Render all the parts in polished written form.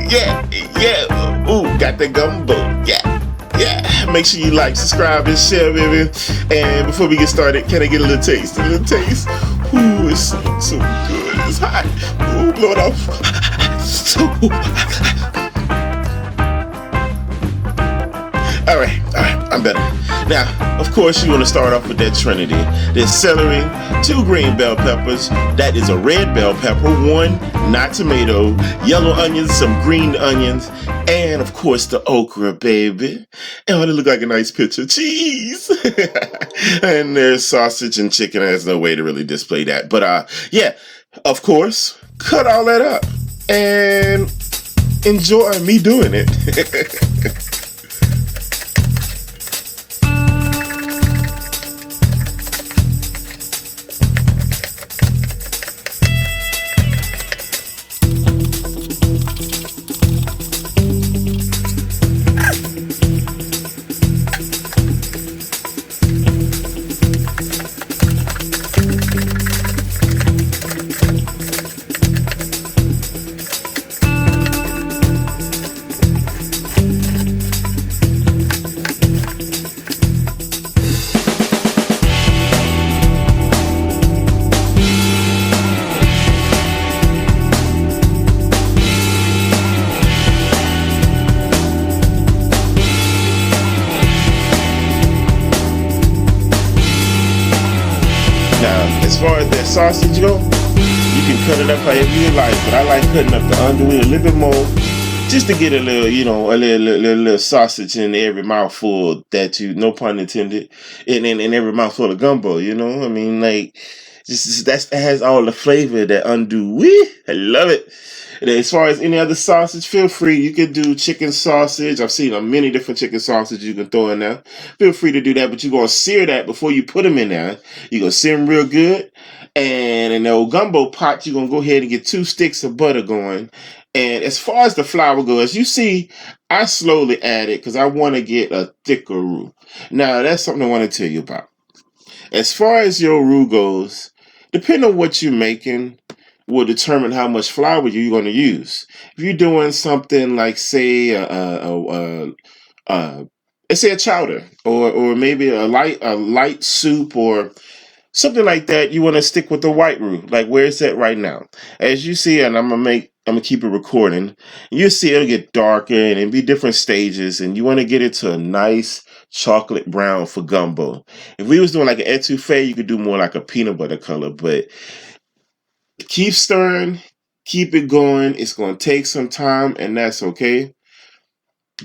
Yeah, yeah. Ooh, got the gumbo. Yeah. Yeah, make sure you like, subscribe, and share, baby. And before we get started, can I get a little taste? A little taste? Ooh, it's so good. It's hot. Ooh, blow it off. All right, I'm better. Now, of course, you want to start off with that trinity. There's celery, 2 green bell peppers, that is a red bell pepper, 1 not tomato, yellow onions, some green onions, and of course the okra, baby. Oh, it look like a nice picture. Cheese! And there's sausage and chicken. There's no way to really display that. But yeah, of course, cut all that up and enjoy me doing it. As far as that sausage go, you can cut it up however you like, but I like cutting up the underwing a little bit more, just to get a little, you know, a little sausage in every mouthful that you, no pun intended, in every mouthful of gumbo, you know? I mean, like, that has all the flavor that underwing. I love it. And as far as any other sausage, feel free. You can do chicken sausage. I've seen many different chicken sausages you can throw in there. Feel free to do that, but you're going to sear that before you put them in there. You're going to sear them real good. And in the old gumbo pot, you're going to go ahead and get 2 sticks of butter going. And as far as the flour goes, you see, I slowly add it because I want to get a thicker roux. Now, that's something I want to tell you about. As far as your roux goes, depending on what you're making, will determine how much flour you're going to use. If you're doing something like, say, let's say a chowder, or maybe a light soup, or something like that, you want to stick with the white roux. Like where it's at right now. As you see, and I'm gonna keep it recording. You see it'll get darker and it'll be different stages, and you want to get it to a nice chocolate brown for gumbo. If we was doing like an etouffee, you could do more like a peanut butter color, but keep stirring, keep it going. It's going to take some time, and that's okay.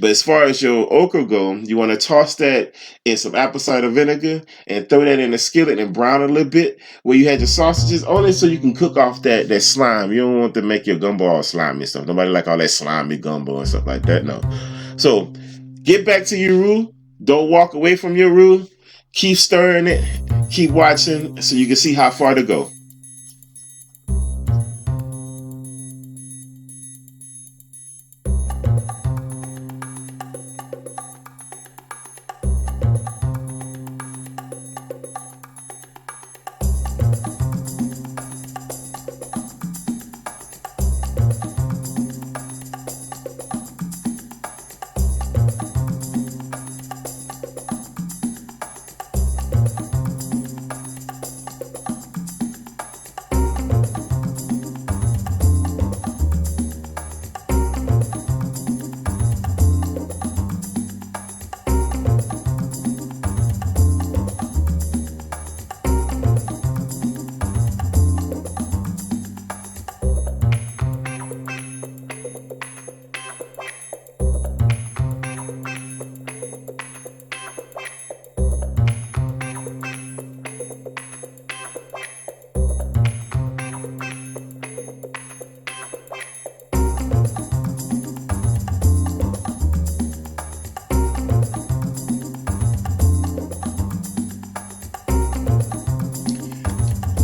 But as far as your okra go, you want to toss that in some apple cider vinegar and throw that in the skillet and brown a little bit where you had your sausages, only so you can cook off that slime. You don't want to make your gumbo all slimy and stuff. Nobody like all that slimy gumbo and stuff like that, no. So get back to your roux. Don't walk away from your roux. Keep stirring it. Keep watching so you can see how far to go.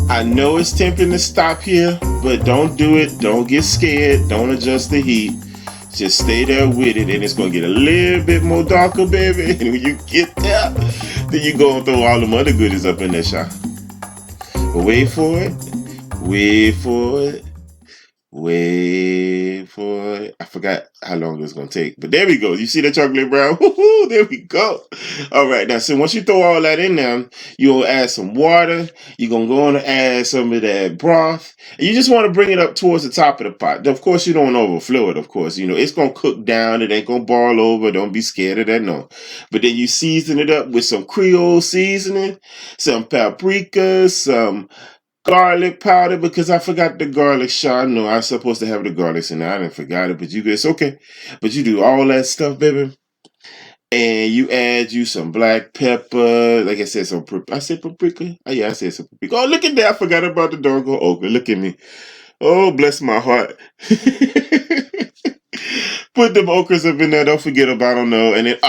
I know it's tempting to stop here, but don't do it. Don't get scared. Don't adjust the heat. Just stay there with it, and it's going to get a little bit more darker, baby. And when you get there, then you go and throw all them other goodies up in there, Sha. But wait for it. Wait for it. Wait for it. I forgot how long it's gonna take, but there we go. You see the chocolate brown? Woohoo! There we go. All right, now so once you throw all that in there, you'll add some water. You're gonna go on and add some of that broth, and you just want to bring it up towards the top of the pot. Of course, you don't overflow it. Of course, you know it's gonna cook down. It ain't gonna boil over. Don't be scared of that, no. But then you season it up with some Creole seasoning, some paprika, some garlic powder, because I forgot the garlic sha. No, I was supposed to have the garlic in there. I didn't forgot it, but it's okay. But you do all that stuff, baby. And you add you some black pepper. Like I said, I said paprika. Oh, yeah, I said some paprika. Oh, look at that. I forgot about the doggone okra. Look at me. Oh, bless my heart. Put them okras up in there. Don't forget about them, though. And then,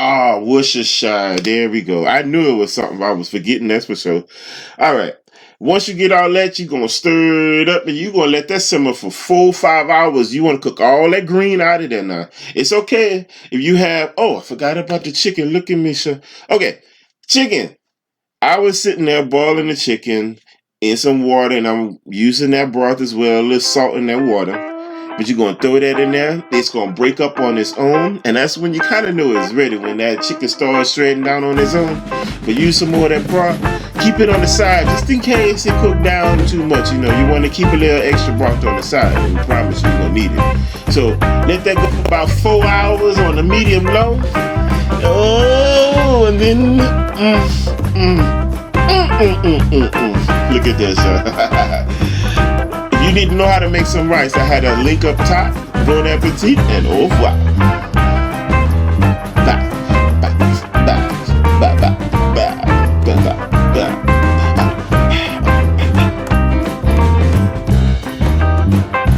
Worcestershire. There we go. I knew it was something I was forgetting. That's for sure. All right. Once you get all that, you're going to stir it up and you're going to let that simmer for 4-5 hours. You want to cook all that green out of there now. It's okay if you have, I forgot about the chicken. Look at me, sir. Okay, chicken. I was sitting there boiling the chicken in some water and I'm using that broth as well, a little salt in that water. But you're going to throw that in there. It's going to break up on its own. And that's when you kind of know it's ready, when that chicken starts shredding down on its own. But use some more of that broth. Keep it on the side just in case it cooked down too much. You know, you want to keep a little extra broth on the side. And I promise you're going to need it. So let that go about 4 hours on the medium low. Oh, and then... Look at this, If you need to know how to make some rice, I had a link up top. Bon appetit and au revoir.